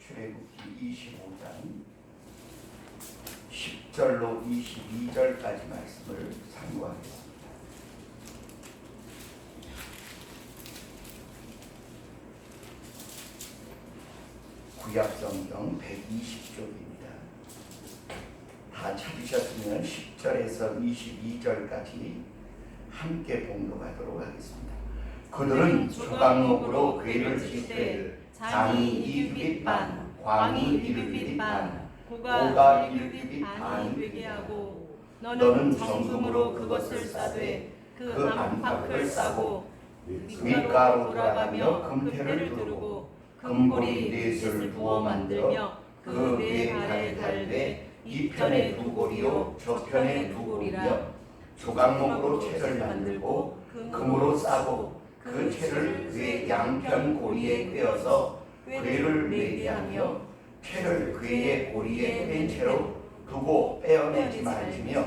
출애굽기 25장 10절로 22절까지 말씀을 상고하겠습니다. 구약성경 120쪽입니다. 다 찾으셨으면 10절에서 22절까지 함께 봉독하도록 하겠습니다. 그들은 조각목으로 궤를 칠 때 장이 2규빗 반, 광이 1규빗 반, 고가 1규빗 반이 되게 하고 너는 정금으로 그것을 싸되 그 안팎을 싸고 밀가로 돌아가며 금태를 두르고 금고리 넷을 부어 만들며 그 네 발에 달되 이 편에 두 고리요 저 편에 두 고리며 조각목으로 채를 만들고 금으로 싸고 그 채를 궤 양편 고리에 꿰어서 궤를 매게 하며 채를 궤의 고리에 꿰인 채로 두고 빼어내지 말지며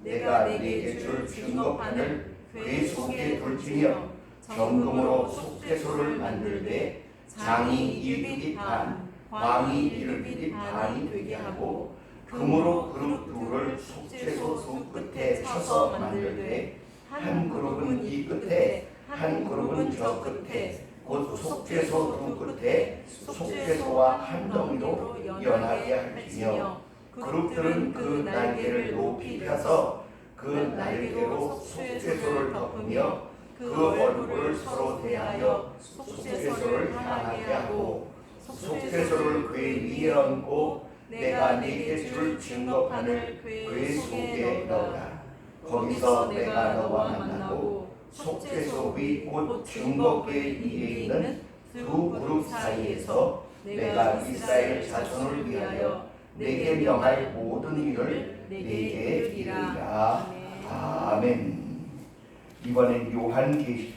내가 네게 줄 증거판을 궤 속에 둘지며 정금으로 속죄소를 만들되 장이 1규빗 반, 광이 1규빗 반이 되게 하고 금으로 그룹 둘을 속죄소 두 끝에 쳐서 만들되 한 그룹은 이 끝에 한 그룹은 저 끝에 곧 속죄소 두 끝에 속죄소와 한 덩이로 연하게 할지며 그룹들은 그 날개를 높이 펴서 그 날개로 속죄소를 덮으며 그 얼굴을 서로 대하여 속죄소를 향하게 하고 속죄소를 궤 위에 얹고 내가 네게 줄 증거판을 궤 속에 넣으라. 거기서 내가 너와 만나고 속죄소 위 곧 증거궤 위에 있는 두 그룹 사이에서 내가 이스라엘 자손을 위하여 내게 명할 모든 일을 네게 이르리라. 아멘. 이번엔 요한계시록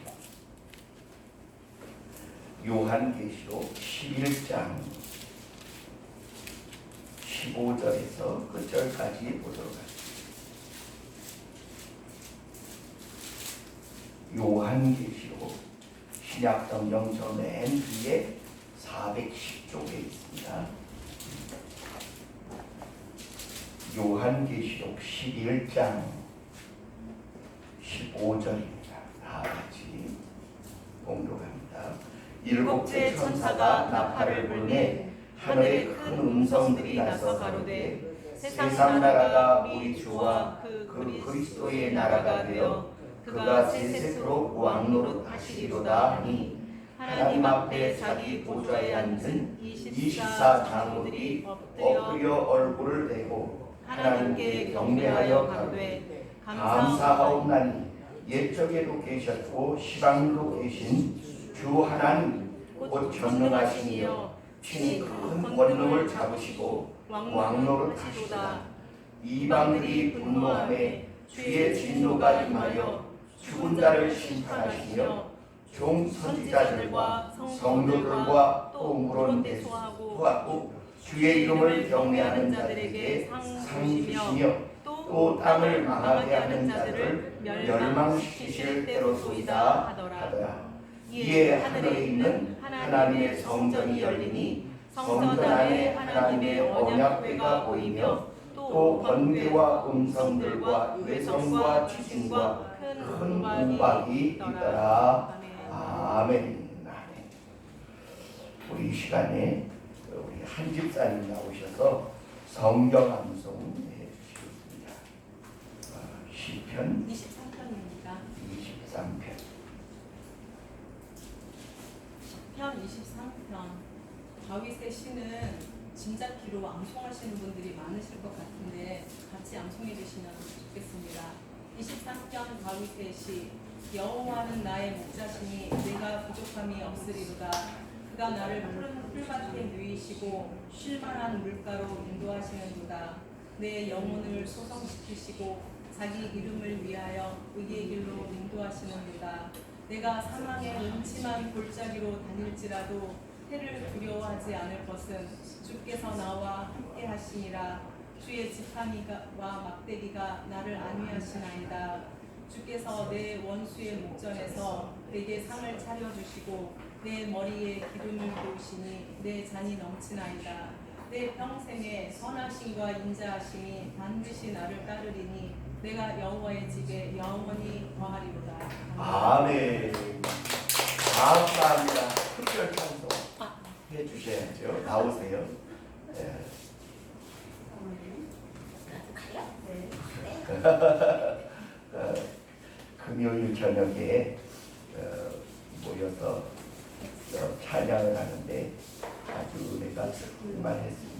11장 15절에서 끝절까지 보도록 하겠습니다. 요한계시록 신약성경 저 맨 뒤에 410쪽에 있습니다. 요한계시록 11장 15절입니다. 다 같이 봉독합니다. 일곱째 천사가 나팔을 불매 하늘에 큰 음성들이 나서 가로되 세상 나라가 우리 주와 그 그리스도의 나라가 되어 그가 세세토록 왕노릇 하시리로다 하니 하나님 앞에 자기 보좌에 앉은 24 장로들이 엎드려 얼굴을 대고 하나님께 경배하여 가로되 감사하옵나니 옛적에도 계셨고 시방도 계신 주 하나님 곧 전능하시니여 친히 큰 권능을 잡으시고 왕노릇 하시도다. 이방들이 분노하매 주의 진노가 임하여 죽은 자를 심판하시며 종 선지자들과 성도들과 또 물론 대수하고 주의 이름을 경외하는 자들에게 상 주시며 또 땅을 망하게 하는 자들을 멸망시키실 때로소이다 하더라. 이에 하늘에 있는 하나님의 성전이 열리니 성전 안에 하나님의 언약궤가 보이며 또 번개와 음성들과 외성과 지진과 큰 우박이 있더라. 아멘. 우리 이 시간에 우리 한 집사님 나오셔서 성경 암송 해주시겠습니다. 시편 23편입니다. 23편. 시편 23편. 다윗의 시는 진작기로 암송하시는 분들이 많으실 것 같은데 같이 암송해 주시면 좋겠습니다. 23편 다윗의 시. 여호와는 나의 목자시니 내가 부족함이 없으리로다. 그가 나를 푸른 풀밭에 누이시고 쉴만한 물가로 인도하시는도다. 내 영혼을 소성시키시고 자기 이름을 위하여 의의 길로 인도하시는도다. 내가 사망의 음침한 골짜기로 다닐지라도 해를 두려워하지 않을 것은 주께서 나와 함께 하시니라. 주의 지팡이와 막대기가 나를 안위하시나이다. 주께서 내 원수의 목전에서 내게 상을 차려주시고 내 머리에 기름을 부으시니 내 잔이 넘치나이다. 내 평생에 선하심과 인자하심이 반드시 나를 따르리니 내가 여호와의 집에 영원히 거하리로다. 아멘. 감사합니다. 특별 찬송 해주셔야죠. 나오세요. 네. 금요일 저녁에 모여서 찬양을 하는데 아주 은혜가 충만했습니다.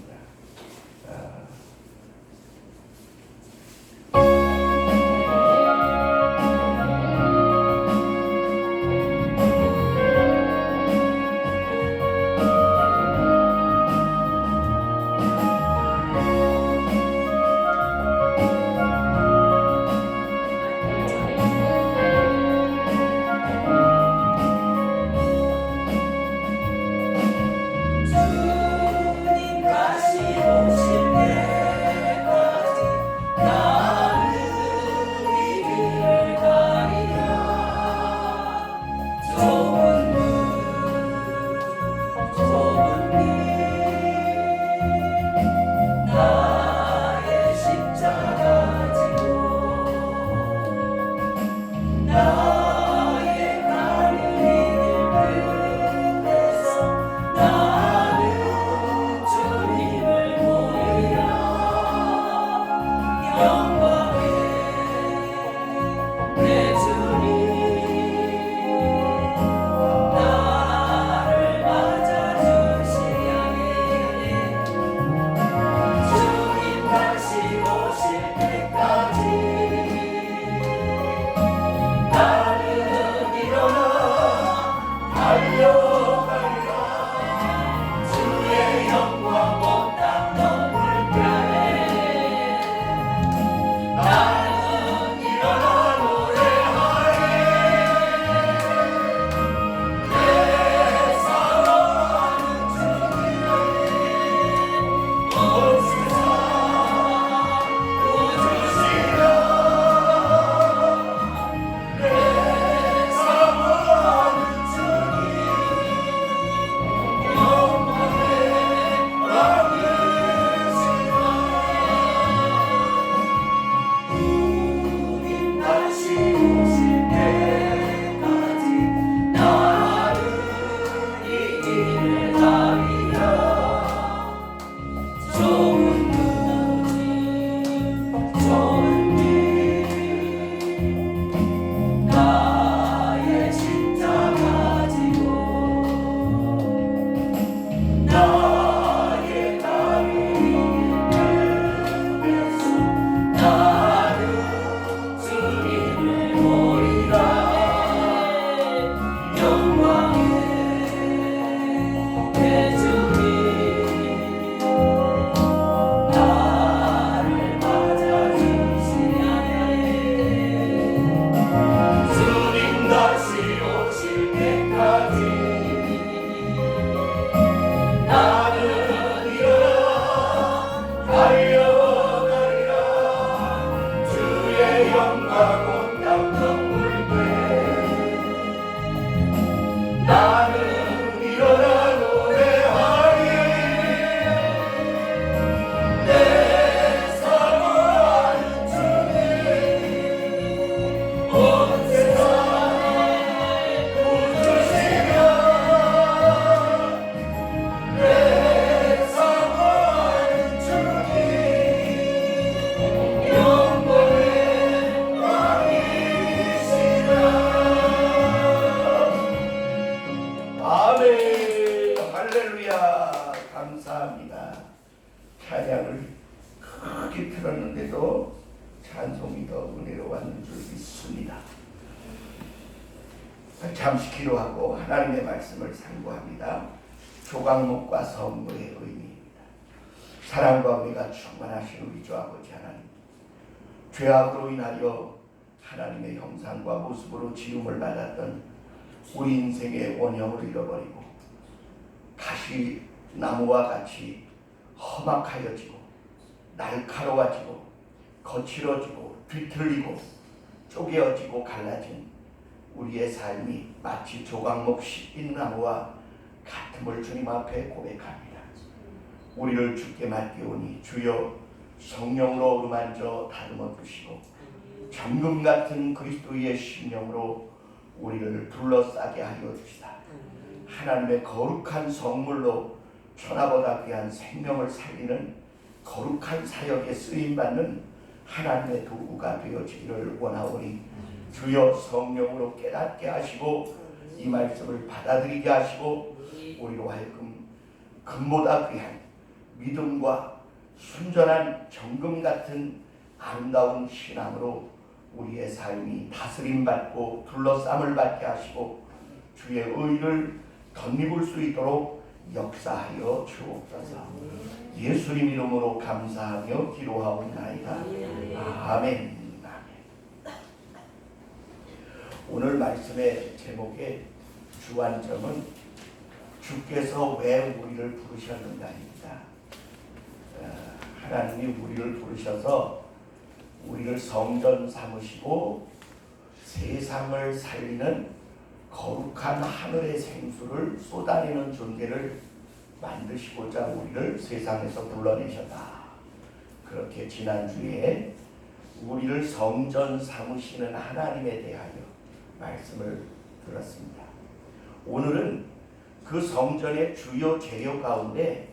찬양을 크게 틀었는데도 찬송이 더 은혜로웠는 줄 믿습니다. 잠시 기도하고 하나님의 말씀을 상고합니다. 조각목과 선물의 의미입니다. 사랑과 은혜가 충만하신 우리 주 아버지 하나님, 죄악으로 인하여 하나님의 형상과 모습으로 지음을 받았던 우리 인생의 원형을 잃어버리고 가시나무와 같이 험악하여지고 날카로워지고 거칠어지고 뒤틀리고 쪼개어지고 갈라진 우리의 삶이 마치 조각목 시인 나무와 같음을 주님 앞에 고백합니다. 우리를 주께 맡기오니 주여 성령으로 어루만져 다듬어 주시고 정금 같은 그리스도의 심령으로 우리를 둘러싸게 하여 주시다. 하나님의 거룩한 성물로 천하보다 귀한 생명을 살리는 거룩한 사역에 쓰임받는 하나님의 도구가 되어지기를 원하오니 주여 성령으로 깨닫게 하시고 이 말씀을 받아들이게 하시고 우리로 하여금 금보다 귀한 믿음과 순전한 정금 같은 아름다운 신앙으로 우리의 삶이 다스림받고 둘러싸임을 받게 하시고 주의 의를 덧입을 수 있도록 역사하여 주옵소서. 예수님 이름으로 감사하며 기도하옵나이다. 아멘. 오늘 말씀의 제목의 주안점은 주께서 왜 우리를 부르셨는가입니다. 하나님이 우리를 부르셔서 우리를 성전 삼으시고 세상을 살리는 거룩한 하늘의 생수를 쏟아내는 존재를 만드시고자 우리를 세상에서 불러내셨다. 그렇게 지난주에 우리를 성전 삼으시는 하나님에 대하여 말씀을 들었습니다. 오늘은 그 성전의 주요 재료 가운데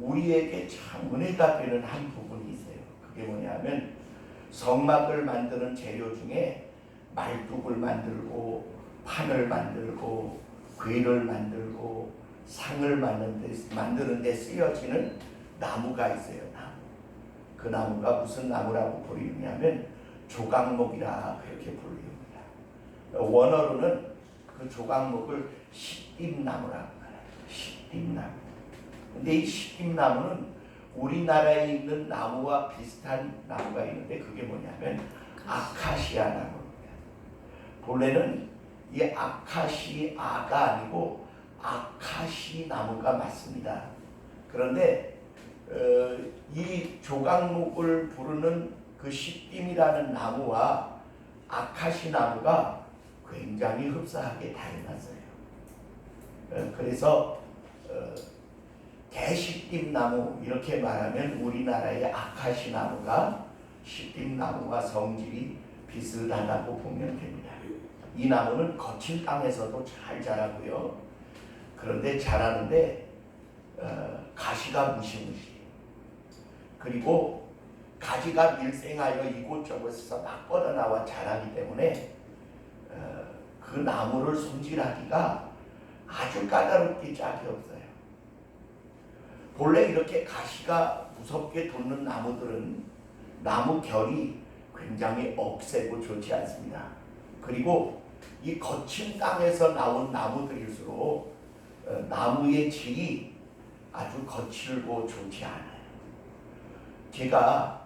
우리에게 참 은혜가 되는 한 부분이 있어요. 그게 뭐냐면 성막을 만드는 재료 중에 말뚝을 만들고 판을 만들고 궤를 만들고 상을 만드는 데 쓰여지는 나무가 있어요. 나무. 그 나무가 무슨 나무라고 부르냐면 조각목이라 그렇게 부릅니다. 원어로는 그 조각목을 십잎나무라고 말해요. 십잎나무. 근데 이 십잎나무는 우리나라에 있는 나무와 비슷한 나무가 있는데 그게 뭐냐면 아카시아 나무입니다. 본래는 이 아카시아가 아니고 아카시 나무가 맞습니다. 그런데 이 조각목을 부르는 그 십김이라는 나무와 아카시 나무가 굉장히 흡사하게 닮았어요. 그래서 대십김나무 이렇게 말하면 우리나라의 아카시 나무가 십김나무와 성질이 비슷하다고 보면 됩니다. 이 나무는 거친 땅에서도 잘 자라고요. 그런데 자라는데 가시가 무시무시. 그리고 가지가 밀생하여 이곳저곳에서 막 뻗어나와 자라기 때문에 그 나무를 손질하기가 아주 까다롭게 짝이 없어요. 본래 이렇게 가시가 무섭게 돋는 나무들은 나무 결이 굉장히 억세고 좋지 않습니다. 그리고 이 거친 땅에서 나온 나무들일수록 나무의 질이 아주 거칠고 좋지 않아요. 제가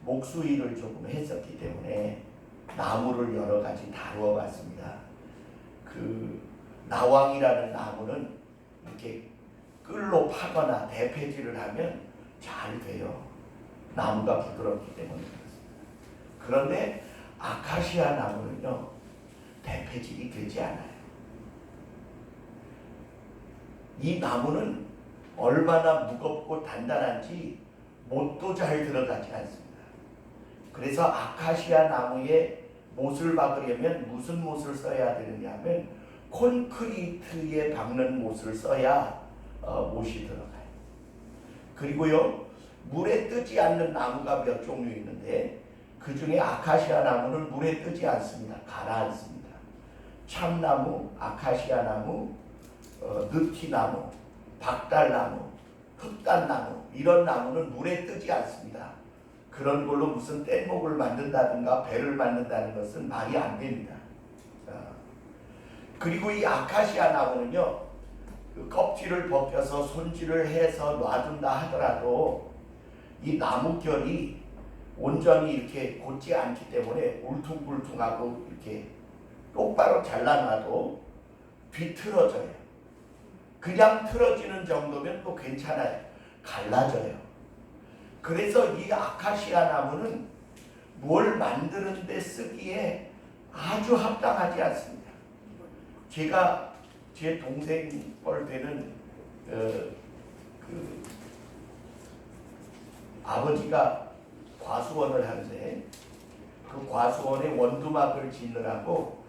목수일을 조금 했었기 때문에 나무를 여러 가지 다루어 봤습니다. 그 나왕이라는 나무는 이렇게 끌로 파거나 대패질을 하면 잘 돼요. 나무가 부드럽기 때문에 그렇습니다. 그런데 아카시아 나무는요, 대패질이 되지 않아요. 이 나무는 얼마나 무겁고 단단한지 못도 잘 들어가지 않습니다. 그래서 아카시아 나무에 못을 박으려면 무슨 못을 써야 되느냐면 콘크리트에 박는 못을 써야 못이 들어가요. 그리고요, 물에 뜨지 않는 나무가 몇 종류 있는데 그 중에 아카시아 나무는 물에 뜨지 않습니다. 가라앉습니다. 참나무, 아카시아 나무, 느티나무, 박달나무, 흑단나무 이런 나무는 물에 뜨지 않습니다. 그런 걸로 무슨 뗏목을 만든다든가 배를 만든다는 것은 말이 안 됩니다. 그리고 이 아카시아 나무는요, 그 껍질을 벗겨서 손질을 해서 놔둔다 하더라도 이 나무결이 온전히 이렇게 곧지 않기 때문에 울퉁불퉁하고 이렇게 똑바로 잘라놔도 뒤틀어져요. 그냥 틀어지는 정도면 또 괜찮아요. 갈라져요. 그래서 이 아카시아 나무는 뭘 만드는 데 쓰기에 아주 합당하지 않습니다. 제가 제 동생 뻘 되는 그 아버지가 과수원을 하는데 그 과수원에 원두막을 짓느라고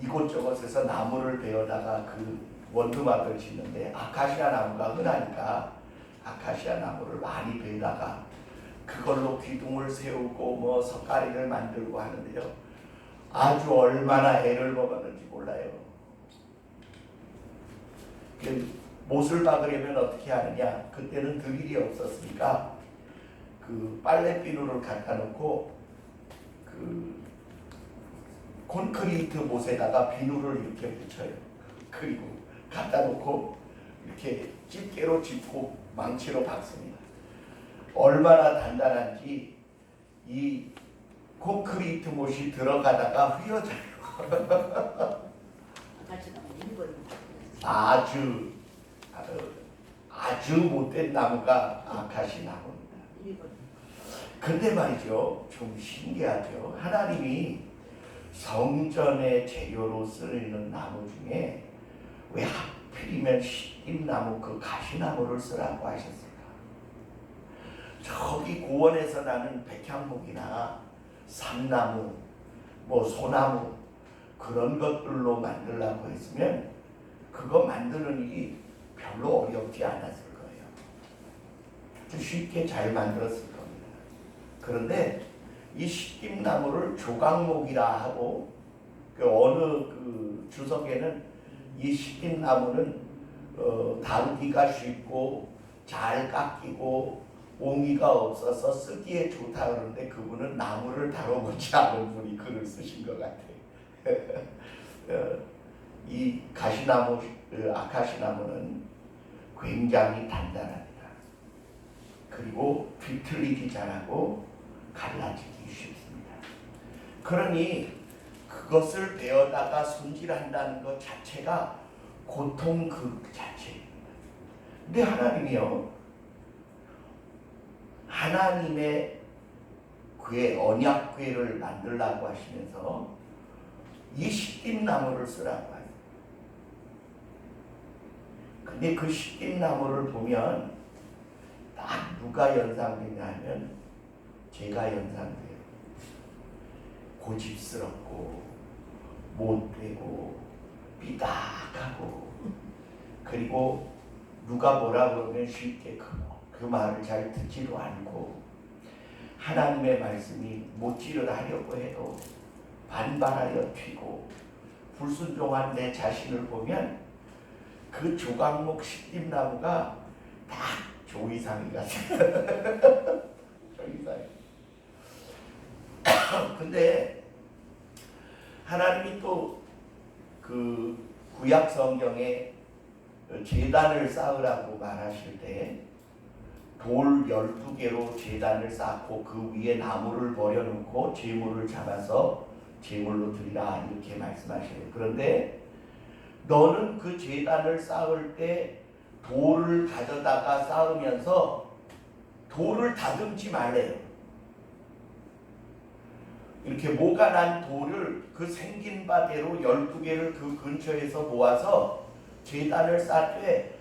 이곳저곳에서 나무를 베어다가 그 원두막을 짓는데 아카시아 나무가 흔하니까 아카시아 나무를 많이 베다가 그걸로 기둥을 세우고 뭐 석가리를 만들고 하는데요. 아주 얼마나 애를 먹었는지 몰라요. 그 못을 박으려면 어떻게 하느냐? 그때는 드릴이 없었으니까 그 빨래 비누를 갖다 놓고 그 콘크리트 못에다가 비누를 이렇게 붙여요. 그리고 갖다 놓고 이렇게 집게로 짚고 망치로 박습니다. 얼마나 단단한지 이 콘크리트 못이 들어가다가 휘어져요. 아주 못된 나무가 아카시 나무입니다. 근데 말이죠, 좀 신기하죠. 하나님이 성전의 재료로 쓰이는 나무 중에 왜 하필이면 십김나무 그 가시나무를 쓰라고 하셨을까? 저기 고원에서 나는 백향목이나 삼나무, 뭐 소나무 그런 것들로 만들라고 했으면 그거 만드는 일이 별로 어렵지 않았을 거예요. 쉽게 잘 만들었을 겁니다. 그런데 이 십김나무를 조각목이라 하고 그 어느 그 주석에는 이 십김나무는 다루기가 쉽고 잘 깎이고 옹이가 없어서 쓰기에 좋다 그러는데 그분은 나무를 다뤄보지 않은 분이 글을 쓰신 것 같아요. 이 가시나무, 아카시나무는 굉장히 단단합니다. 그리고 비틀리기 잘하고 갈라지기 쉽습니다. 그러니 그것을 베어다가 손질한다는 것 자체가 고통 그 자체입니다. 근데 하나님이요, 하나님의 궤, 언약궤를 만들라고 하시면서 이 십김나무를 쓰라고 하세요. 근데 그 십김나무를 보면 딱 누가 연상되냐 하면 제가 연상돼요. 고집스럽고 못되고 삐딱하고 그리고 누가 뭐라 그러면 쉽게 그 말을 잘 듣지도 않고 하나님의 말씀이 못지를 하려고 해도 반발하여 튀고 불순종한 내 자신을 보면 그 조각목 십김나무가 딱 조이상이 같아요. 조이상이. 근데 하나님이 또 그 구약 성경에 제단을 쌓으라고 말하실 때 돌 12개로 제단을 쌓고 그 위에 나무를 버려놓고 제물을 잡아서 제물로 드리라 이렇게 말씀하셔요. 그런데 너는 그 제단을 쌓을 때 돌을 가져다가 쌓으면서 돌을 다듬지 말래요. 이렇게 모가 난 돌을 그 생긴 바대로 12개를 그 근처에서 모아서 제단을 쌓되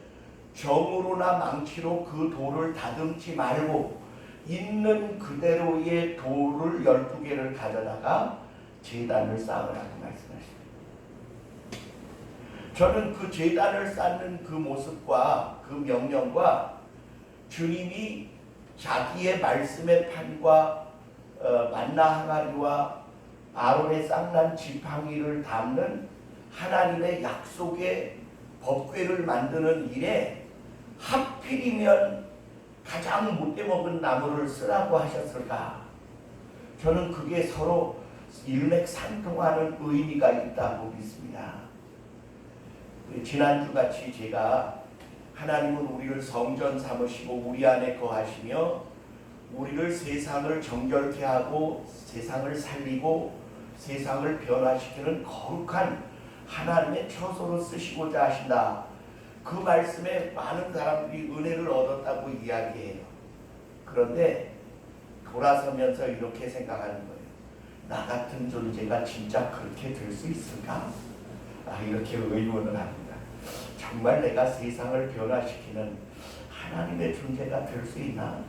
정으로나 망치로 그 돌을 다듬지 말고 있는 그대로의 돌을 12개를 가져다가 제단을 쌓으라고 말씀하십니다. 저는 그 제단을 쌓는 그 모습과 그 명령과 주님이 자기의 말씀의 판과 만나 항아리와 아론의 쌍난 지팡이를 담는 하나님의 약속의 법궤를 만드는 일에 하필이면 가장 못돼먹은 나무를 쓰라고 하셨을까? 저는 그게 서로 일맥상통하는 의미가 있다고 믿습니다. 지난주같이 제가 하나님은 우리를 성전 삼으시고 우리 안에 거하시며 우리를 세상을 정결케 하고 세상을 살리고 세상을 변화시키는 거룩한 하나님의 처소로 쓰시고자 하신다. 그 말씀에 많은 사람들이 은혜를 얻었다고 이야기해요. 그런데 돌아서면서 이렇게 생각하는 거예요. 나 같은 존재가 진짜 그렇게 될 수 있을까? 이렇게 의문을 합니다. 정말 내가 세상을 변화시키는 하나님의 존재가 될 수 있나?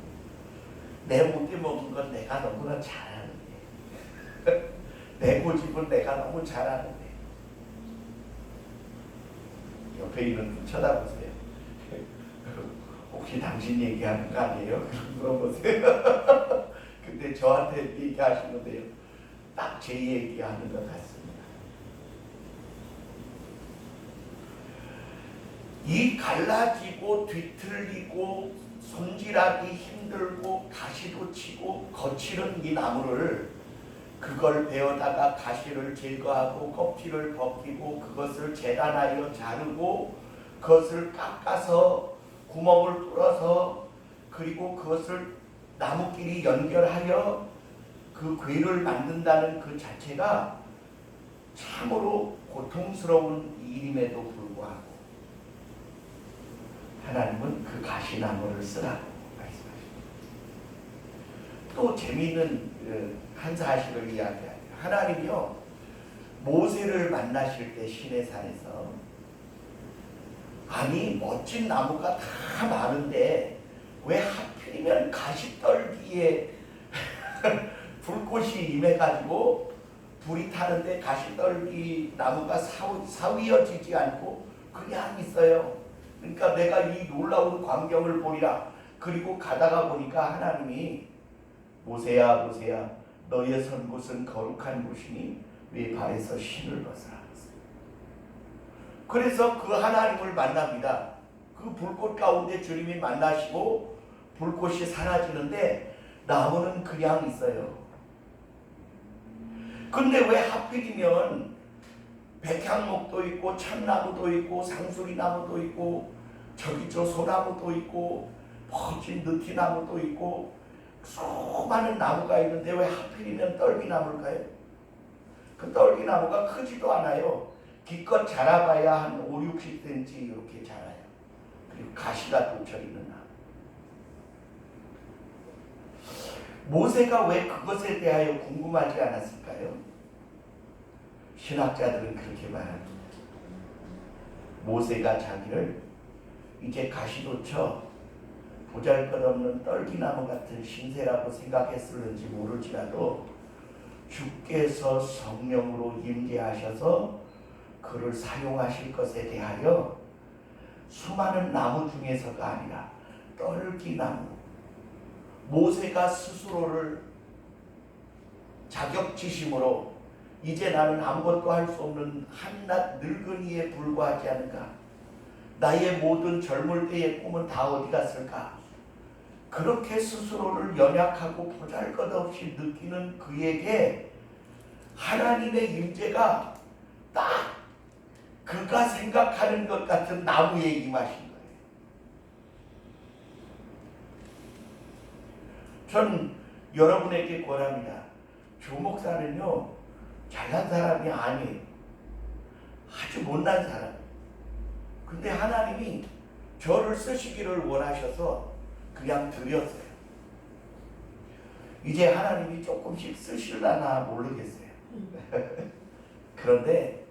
내 못돼 먹은 건 내가 너무나 잘 아는데, 내 고집은 내가 너무 잘 아는데. 옆에 있는 분 쳐다보세요. 혹시 당신 얘기하는 거 아니에요? 물어보세요. 근데 저한테 얘기하시는데요, 딱 제 얘기하는 것 같습니다. 이 갈라지고 뒤틀리고 손질하기 힘들고 가시도 치고 거칠은 이 나무를, 그걸 베어다가 가시를 제거하고 껍질을 벗기고 그것을 재단하여 자르고 그것을 깎아서 구멍을 뚫어서 그리고 그것을 나무끼리 연결하여 그 궤를 만든다는 그 자체가 참으로 고통스러운 일임에도 불구하고 하나님은 그 가시나무를 쓰라고 말씀하십니다. 또 재미있는 한 사실을 이야기합니다. 하나님이요, 모세를 만나실 때 시내산에서, 아니 멋진 나무가 다 많은데 왜 하필이면 가시떨기에 불꽃이 임해가지고 불이 타는데 가시떨기 나무가 사위어지지 않고 그냥 있어요. 그러니까 내가 이 놀라운 광경을 보리라. 그리고 가다가 보니까 하나님이 모세야 모세야 너의 선 곳은 거룩한 곳이니 왜 발에서 신을 벗으라. 그래서 그 하나님을 만납니다. 그 불꽃 가운데 주님이 만나시고 불꽃이 사라지는데 나무는 그냥 있어요. 근데 왜 하필이면 백향목도 있고 참나무도 있고 상수리나무도 있고 저기 저 소나무도 있고 멋진 느티나무도 있고 수많은 나무가 있는데 왜 하필이면 떨기나무일까요? 그 떨기나무가 크지도 않아요. 기껏 자라봐야 한 5, 60cm 이렇게 자라요. 그리고 가시가 돋쳐있는 나무. 모세가 왜 그것에 대하여 궁금하지 않았을까요? 신학자들은 그렇게 말합니다. 모세가 자기를 이제 가시돋쳐 보잘것없는 떨기나무 같은 신세라고 생각했을는지 모르지라도 주께서 성령으로 임재하셔서 그를 사용하실 것에 대하여 수많은 나무 중에서가 아니라 떨기나무, 모세가 스스로를 자격지심으로 이제 나는 아무것도 할 수 없는 한낱 늙은이에 불과하지 않은가, 나의 모든 젊을 때의 꿈은 다 어디 갔을까, 그렇게 스스로를 연약하고 보잘것없이 느끼는 그에게 하나님의 임재가 딱 그가 생각하는 것 같은 나무에 임하신 거예요. 전 여러분에게 권합니다. 조 목사는요, 잘난 사람이 아니에요. 아주 못난 사람. 근데 하나님이 저를 쓰시기를 원하셔서 그냥 드렸어요. 이제 하나님이 조금씩 쓰실라나 모르겠어요. 그런데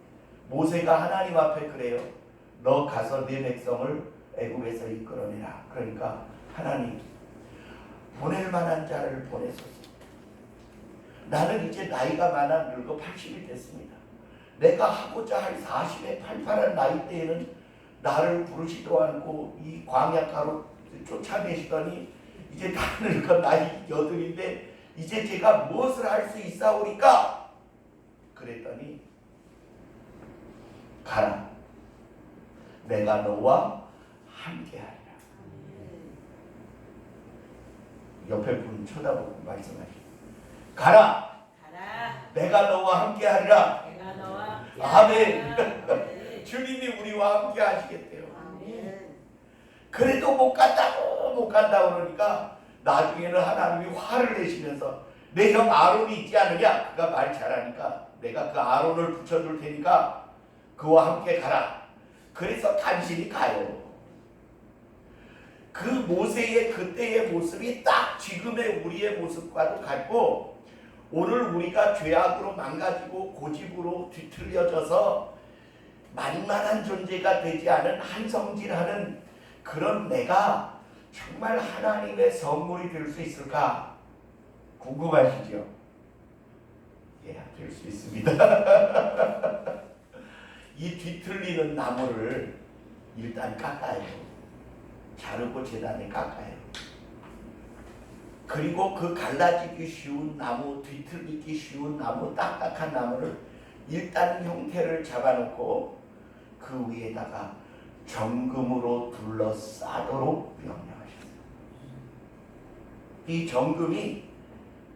모세가 하나님 앞에 그래요. 너 가서 네 백성을 애굽에서 이끌어내라. 그러니까 하나님, 보낼 만한 자를 보내소서. 나는 이제 나이가 많아 늙어 80이 됐습니다. 내가 하고자 할 40에 팔팔한 나이 때에는 나를 부르시도 않고 이 광야가로 쫓아내시더니 이제 다 늙어 나이 8인데 이제 제가 무엇을 할 수 있사오리까? 그랬더니 가라, 내가 너와 함께하리라. 옆에 분 쳐다보고 말씀하시죠. 가라, 내가 너와 함께하리라. 아멘. 주님이 우리와 함께 하시겠대요. 그래도 못 간다고 그러니까 나중에는 하나님이 화를 내시면서 내 형 아론이 있지 않느냐? 그가 말 잘하니까 내가 그 아론을 붙여줄 테니까 그와 함께 가라. 그래서 간신히 가요. 그 모세의 그때의 모습이 딱 지금의 우리의 모습과도 같고, 오늘 우리가 죄악으로 망가지고 고집으로 뒤틀려져서 만만한 존재가 되지 않은 한성질하는 그런 내가 정말 하나님의 선물이 될 수 있을까? 궁금하시죠? 예, 될 수 있습니다. 이 뒤틀리는 나무를 일단 깎아요. 자르고 재단에 깎아요. 그리고 그 갈라지기 쉬운 나무, 뒤틀리기 쉬운 나무, 딱딱한 나무를 일단 형태를 잡아놓고 그 위에다가 정금으로 둘러싸도록 명령하셨어요. 이 정금이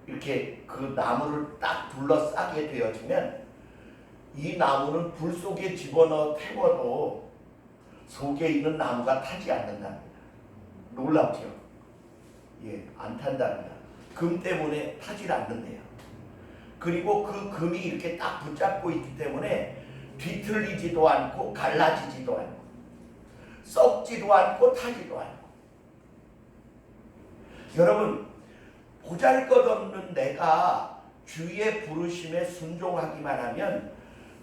이렇게 그 나무를 딱 둘러싸게 되어지면 이 나무는 불 속에 집어넣어 태워도 속에 있는 나무가 타지 않는답니다. 놀랍죠? 예, 안 탄답니다. 금 때문에 타질 않는데요. 그리고 그 금이 이렇게 딱 붙잡고 있기 때문에 뒤틀리지도 않고 갈라지지도 않고 썩지도 않고 타지도 않고. 여러분, 보잘것없는 내가 주의 부르심에 순종하기만 하면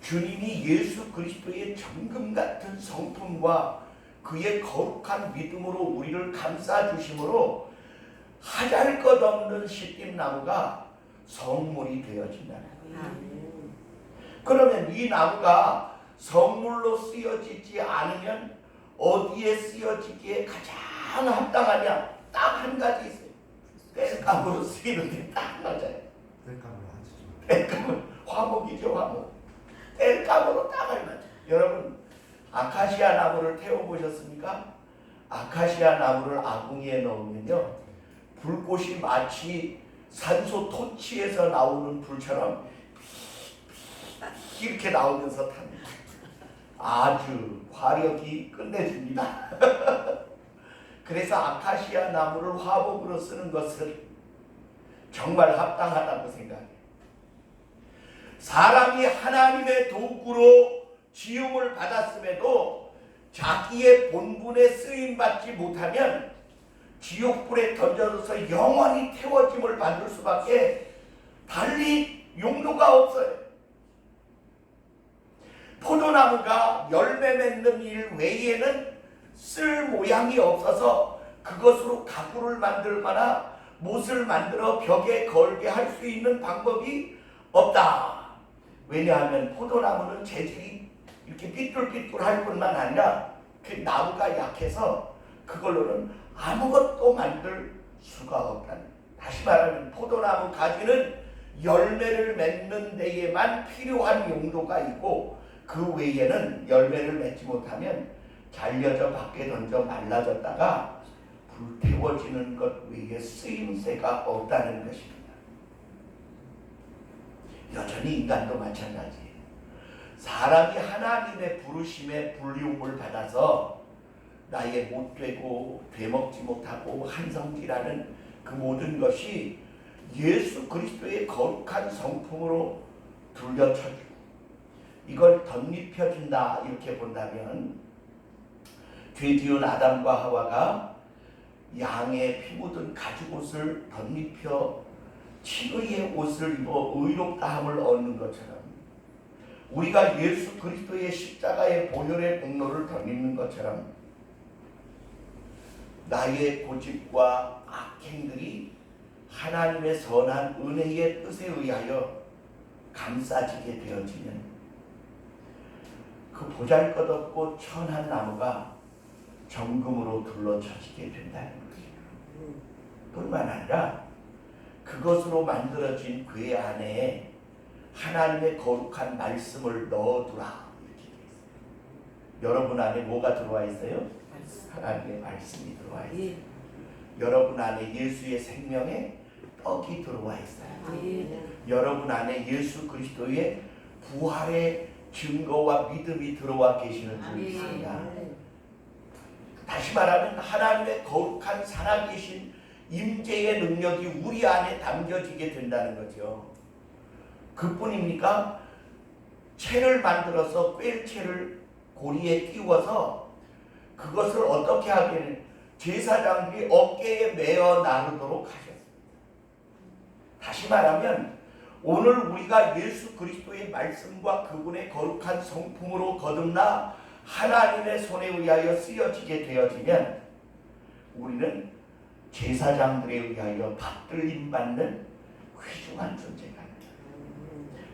주님이 예수 그리스도의 정금 같은 성품과 그의 거룩한 믿음으로 우리를 감싸주심으로 하잘것없는 시띠나무가 성물이 되어진다는 거예요. 그러면 이 나무가 성물로 쓰여지지 않으면 어디에 쓰여지기에 가장 합당하냐? 딱 한 가지 있어요. 땔감으로 쓰이는데 딱 맞아요. 땔감으로 하시죠. 땔감은 화목이죠, 화목. 땔감으로 딱 맞아요. 여러분, 아카시아 나무를 태워보셨습니까? 아카시아 나무를 아궁이에 넣으면요, 불꽃이 마치 산소 토치에서 나오는 불처럼 이렇게 나오면서 탑니다. 아주 화력이 끝내줍니다. 그래서 아카시아 나무를 화목으로 쓰는 것은 정말 합당하다고 생각해요. 사람이 하나님의 도구로 지음을 받았음에도 자기의 본분에 쓰임받지 못하면 지옥불에 던져져서 영원히 태워짐을 받을 수밖에 달리 용도가 없어요. 포도나무가 열매 맺는 일 외에는 쓸 모양이 없어서 그것으로 가구를 만들거나 못을 만들어 벽에 걸게 할 수 있는 방법이 없다. 왜냐하면 포도나무는 재질이 이렇게 삐뚤삐뚤할 뿐만 아니라 그 나무가 약해서 그걸로는 아무것도 만들 수가 없다. 다시 말하면 포도나무 가지는 열매를 맺는 데에만 필요한 용도가 있고 그 외에는 열매를 맺지 못하면 잘려져 밖에 던져 말라졌다가 불태워지는 것 외에 쓰임새가 없다는 것입니다. 여전히 인간도 마찬가지예요. 사람이 하나님의 부르심에 불리움을 받아서 나의 못되고 되먹지 못하고 한성질하는 그 모든 것이 예수 그리스도의 거룩한 성품으로 둘러쳐주고 이걸 덧입혀준다 이렇게 본다면 죄지은 아담과 하와가 양의 피 묻은 가죽옷을 덧입혀 칭의의 옷을 입어 의롭다함을 얻는 것처럼 우리가 예수 그리스도의 십자가의 보혈의 공로를 덧입는 것처럼 나의 고집과 악행들이 하나님의 선한 은혜의 뜻에 의하여 감싸지게 되어지면 그 보잘것없고 천한 나무가 정금으로 둘러쳐지게 된다는 거예요. 뿐만 아니라 그것으로 만들어진 궤 안에 하나님의 거룩한 말씀을 넣어두라 이렇게 되어 있어요. 여러분 안에 뭐가 들어와 있어요? 하나님의 말씀이 들어와 있어요. 여러분 안에 예수의 생명의 떡이 들어와 있어요. 여러분 안에 예수 그리스도의 부활의 증거와 믿음이 들어와 계시는 줄 믿습니다. 다시 말하면 하나님의 거룩한 살아계신 임재의 능력이 우리 안에 담겨지게 된다는 거죠. 그뿐입니까? 채를 만들어서 꿰채를 고리에 끼워서 그것을 어떻게 하기는 제사장들이 어깨에 메어 나르도록 하셨습니다. 다시 말하면 오늘 우리가 예수 그리스도의 말씀과 그분의 거룩한 성품으로 거듭나 하나님의 손에 의하여 쓰여지게 되어지면 우리는 제사장들에 의하여 받들림 받는 귀중한 존재가 됩니다.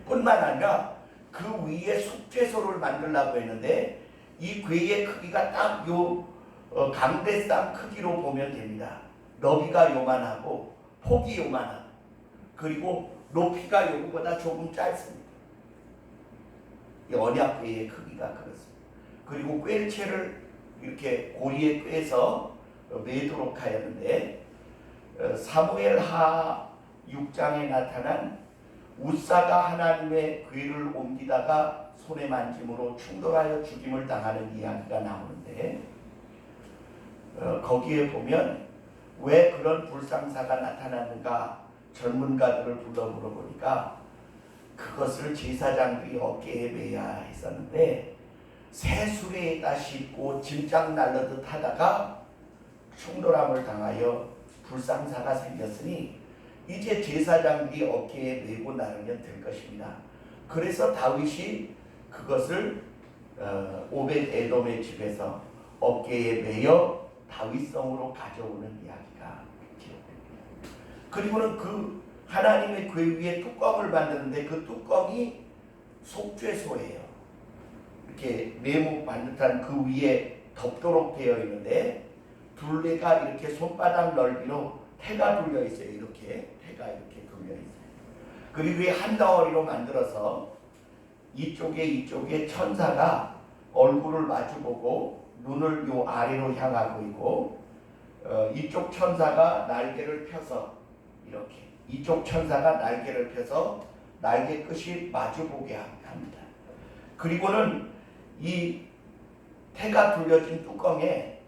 뿐만 아니라 그 위에 속죄소를 만들려고 했는데 이 궤의 크기가 딱 요 강대상 크기로 보면 됩니다. 너비가 요만하고 폭이 요만하고 그리고 높이가 요거보다 조금 짧습니다. 이 언약궤의 크기가 그렇습니다. 그리고 꿰체를 이렇게 고리에 꿰서 매도록 하였는데 사무엘하 6장에 나타난 웃사가 하나님의 궤를 옮기다가 손에 만짐으로 충돌하여 죽임을 당하는 이야기가 나오는데 거기에 보면 왜 그런 불상사가 나타났는가 전문가들을 불러 물어보니까 그것을 제사장들이 어깨에 매야 했었는데 새 수레에다 싣고 짐짝 날르듯 하다가 충돌함을 당하여 불상사가 생겼으니 이제 제사장들이 어깨에 메고 나르면 될 것입니다. 그래서 다윗이 그것을 오벳 에돔의 집에서 어깨에 매여 다윗성으로 가져오는 이야기가 기록됩니다. 그리고는 그 하나님의 궤 위에 뚜껑을 만드는데 그 뚜껑이 속죄소예요. 이렇게 네모 반듯한 그 위에 덮도록 되어 있는데 둘레가 이렇게 손바닥 넓이로 태가 둘려 있어요. 이렇게 태가 이렇게 둘려 있어요. 그리고 이 한 덩어리로 만들어서 이쪽에 천사가 얼굴을 마주보고 눈을 요 아래로 향하고 있고 이쪽 천사가 날개를 펴서 이렇게 이쪽 천사가 날개를 펴서 날개 끝이 마주보게 합니다. 그리고는 이 태가 둘려진 뚜껑에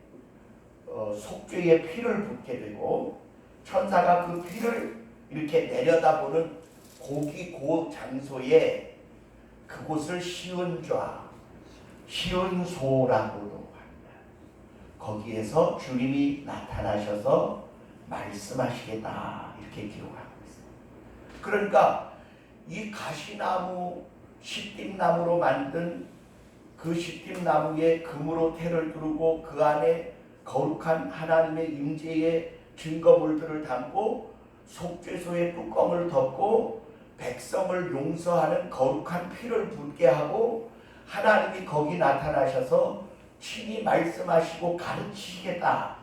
속죄의 피를 붓게 되고 천사가 그 피를 이렇게 내려다보는 고기 고 장소에 그곳을 시은좌, 시은소라고도 합니다. 거기에서 주님이 나타나셔서 말씀하시겠다 이렇게 기록하고 있습니다. 그러니까 이 가시나무 시띠나무로 만든 그 시띠나무에 금으로 태를 두르고 그 안에 거룩한 하나님의 임재의 증거물들을 담고 속죄소의 뚜껑을 덮고 백성을 용서하는 거룩한 피를 붓게 하고 하나님이 거기 나타나셔서 친히 말씀하시고 가르치시겠다,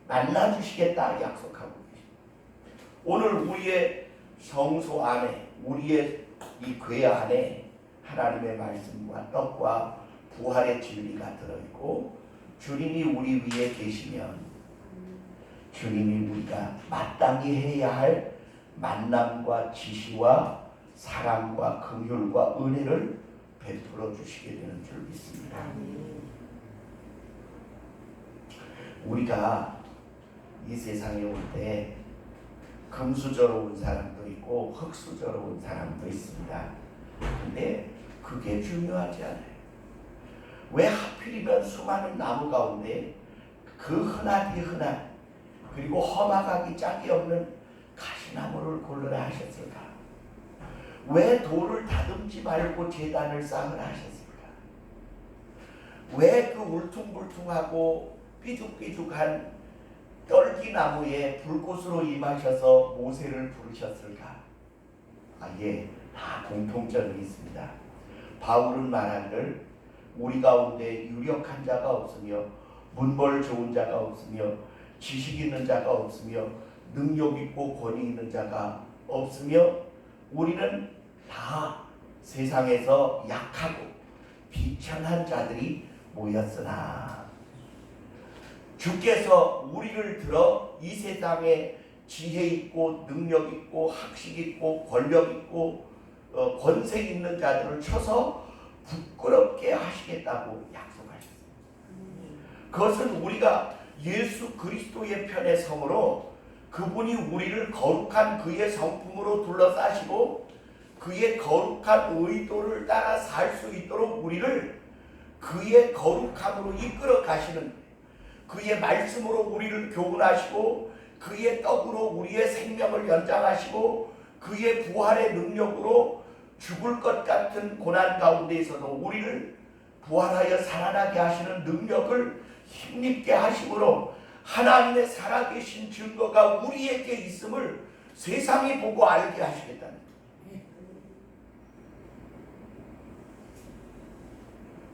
만나주시겠다 약속하고 계십니다. 오늘 우리의 성소 안에, 우리의 이 궤 안에 하나님의 말씀과 떡과 부활의 진리가 들어있고 주님이 우리 위에 계시면 주님이 우리가 마땅히 해야 할 만남과 지시와 사랑과 긍휼과 은혜를 베풀어 주시게 되는 줄 믿습니다. 우리가 이 세상에 올 때 금수저로 온 사람도 있고 흙수저로 온 사람도 있습니다. 근데 그게 중요하지 않아요. 왜 하필이면 수많은 나무 가운데 그 흔하디 흔한 그리고 험악하기 짝이 없는 가시나무를 골라라 하셨을까? 왜 돌을 다듬지 말고 제단을 쌓으라 하셨을까? 왜 그 울퉁불퉁하고 삐죽삐죽한 떨기나무에 불꽃으로 임하셔서 모세를 부르셨을까? 예, 다 공통점이 있습니다. 바울은 말하기를 우리 가운데 유력한 자가 없으며 문벌 좋은 자가 없으며 지식 있는 자가 없으며 능력 있고 권위 있는 자가 없으며 우리는 다 세상에서 약하고 비천한 자들이 모였으나 주께서 우리를 들어 이 세상에 지혜 있고 능력 있고 학식 있고 권력 있고 권세 있는 자들을 쳐서 부끄럽게 하시겠다고 약속하셨습니다. 그것은 우리가 예수 그리스도의 편에 섬으로 그분이 우리를 거룩한 그의 성품으로 둘러싸시고 그의 거룩한 의도를 따라 살 수 있도록 우리를 그의 거룩함으로 이끌어 가시는 그의 말씀으로 우리를 교훈하시고 그의 떡으로 우리의 생명을 연장하시고 그의 부활의 능력으로 죽을 것 같은 고난 가운데에서도 우리를 부활하여 살아나게 하시는 능력을 힘입게 하심으로 하나님의 살아계신 증거가 우리에게 있음을 세상이 보고 알게 하시겠다는 거예요.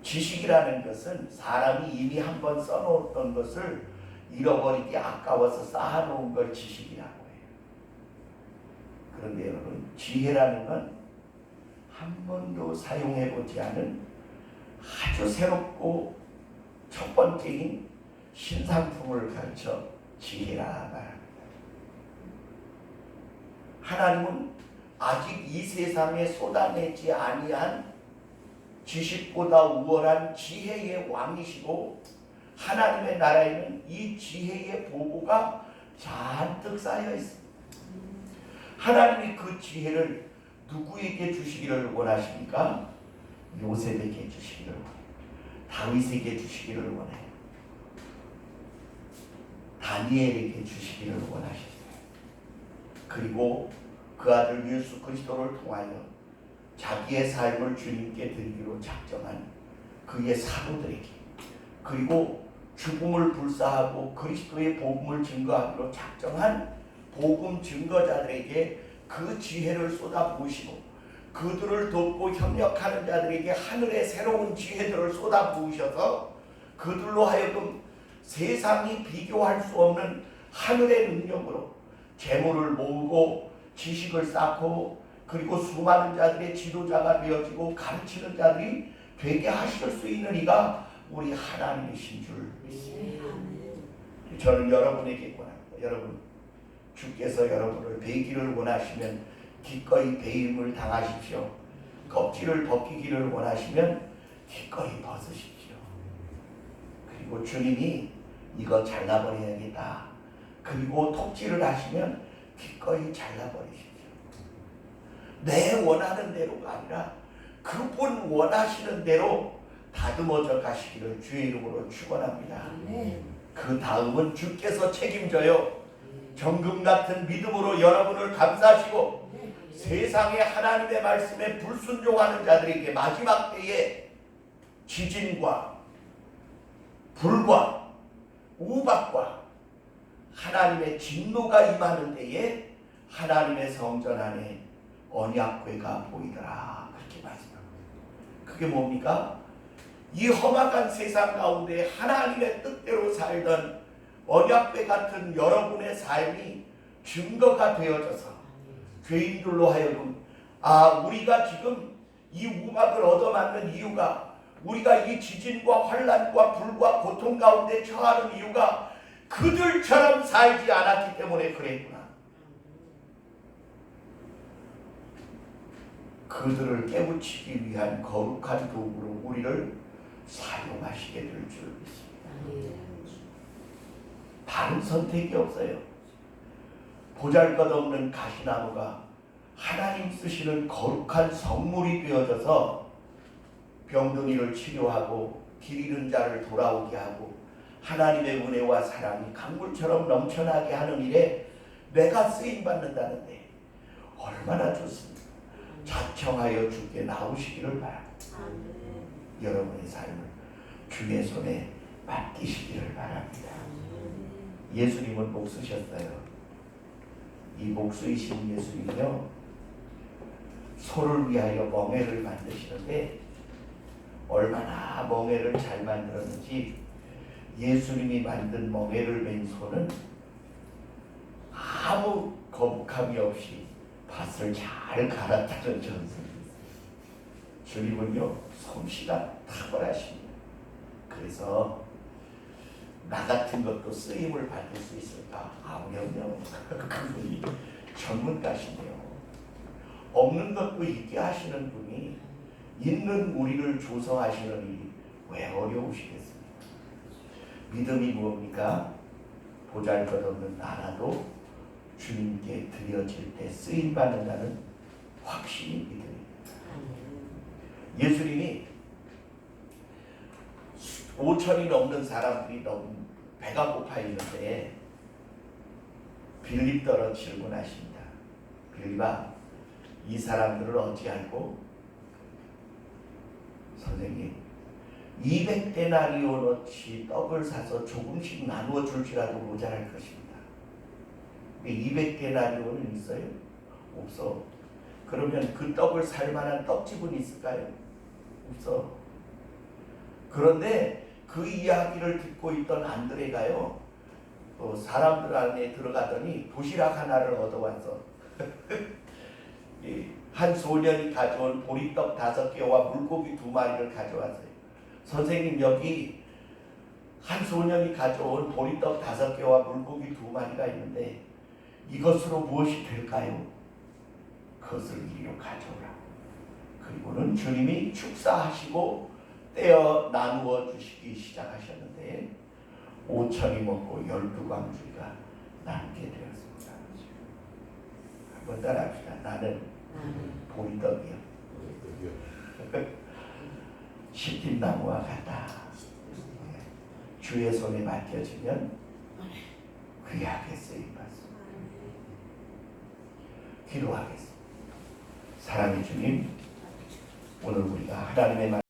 지식이라는 것은 사람이 이미 한번 써놓았던 것을 잃어버리기 아까워서 쌓아놓은 걸 지식이라고 해요. 그런데 여러분, 지혜라는 건 한 번도 사용해보지 않은 아주 새롭고 첫 번째인 신상품을 가르쳐 지혜라 말합니다. 하나님은 아직 이 세상에 쏟아내지 아니한 지식보다 우월한 지혜의 왕이시고 하나님의 나라에는 이 지혜의 보고가 잔뜩 쌓여 있습니다. 하나님이 그 지혜를 누구에게 주시기를 원하십니까? 요셉에게 주시기를 원해요. 다윗에게 주시기를 원해요. 다니엘에게 주시기를 원하십니다. 그리고 그 아들 예수 그리스도를 통하여 자기의 삶을 주님께 드리기로 작정한 그의 사도들에게, 그리고 죽음을 불사하고 그리스도의 복음을 증거하기로 작정한 복음 증거자들에게 그 지혜를 쏟아부으시고 그들을 돕고 협력하는 자들에게 하늘의 새로운 지혜들을 쏟아부으셔서 그들로 하여금 세상이 비교할 수 없는 하늘의 능력으로 재물을 모으고 지식을 쌓고 그리고 수많은 자들의 지도자가 되어지고 가르치는 자들이 되게 하실 수 있는 이가 우리 하나님이신 줄 믿습니다. 저는 여러분에게 권합니다. 여러분, 주께서 여러분을 베기를 원하시면 기꺼이 베임을 당하십시오. 껍질을 벗기기를 원하시면 기꺼이 벗으십시오. 그리고 주님이 이거 잘라버려야겠다, 그리고 톱질을 하시면 기꺼이 잘라버리십시오. 내 원하는 대로가 아니라 그분 원하시는 대로 다듬어져 가시기를 주의 이름으로 축원합니다. 그 다음은 주께서 책임져요. 정금 같은 믿음으로 여러분을 감싸시고 세상의 하나님의 말씀에 불순종하는 자들에게 마지막 때에 지진과 불과 우박과 하나님의 진노가 임하는 때에 하나님의 성전 안에 언약궤가 보이더라, 그렇게 말씀합니다. 그게 뭡니까? 이 험악한 세상 가운데 하나님의 뜻대로 살던 언약궤 같은 여러분의 삶이 증거가 되어져서 죄인들로 하여금 우리가 지금 이 우박을 얻어맞는 이유가, 우리가 이 지진과 환난과 불과 고통 가운데 처하는 이유가 그들처럼 살지 않았기 때문에 그랬구나. 그들을 깨우치기 위한 거룩한 도구로 우리를 사용하시게 될 줄 믿습니다. 다른 선택이 없어요. 보잘것없는 가시나무가 하나님 쓰시는 거룩한 성물이 되어져서 병든이를 치료하고 길 잃은 자를 돌아오게 하고 하나님의 은혜와 사랑이 강물처럼 넘쳐나게 하는 일에 내가 쓰임받는다는데 얼마나 좋습니까? 자청하여 주께 나오시기를 바랍니다. 여러분의 삶을 주의 손에 맡기시기를 바랍니다. 예수님은 목 쓰셨어요. 이 목 쓰이신 예수님이요, 소를 위하여 멍에를 만드시는데 얼마나 멍에를 잘 만들었는지 예수님이 만든 멍에를 맨 소는 아무 거북함이 없이 밭을 잘 갈았다는 전설입니다. 주님은요, 솜씨가 탁월하십니다. 그래서 나 같은 것도 쓰임을 받을 수 있을까? 아무렴요. 그분이 전문가시네요. 없는 것도 있게 하시는 분이 있는 우리를 조성하시는 일이 왜 어려우시겠습니까? 믿음이 무엇입니까? 보잘것없는 나라도 주님께 드려질 때 쓰임받는다는 확신이 믿음입니다. 예수님이 5천이 넘는 사람들이 너무 배가 고파 있는데 빌립더러 질문하십니다. 빌립아, 이 사람들을 어찌할고 선생님 200데나리온어치 떡을 사서 조금씩 나누어 줄지라도 모자랄 것입니다. 200데나리온은 있어요? 없어. 그러면 그 떡을 살 만한 떡집은 있을까요? 없어. 그런데 그 이야기를 듣고 있던 안드레가요, 사람들 안에 들어가더니 도시락 하나를 얻어왔어. 한 소년이 가져온 보리떡 5개와 물고기 2마리를 가져왔어요. 선생님, 여기 한 소년이 가져온 보리떡 5개와 물고기 2마리가 있는데 이것으로 무엇이 될까요? 그것을 이리로 가져오라. 그리고는 주님이 축사하시고 떼어 나누어 주시기 시작하셨는데 5천이 먹고 12광주리가 남게 되었습니다. 한번 따라합시다. 나는 보리떡이요 시팀나무와 같다. 주의 손에 맡겨지면 그의 악에 쓰임받습니다. 기도하겠습니다. 사랑의 주님, 오늘 우리가 하나님의 말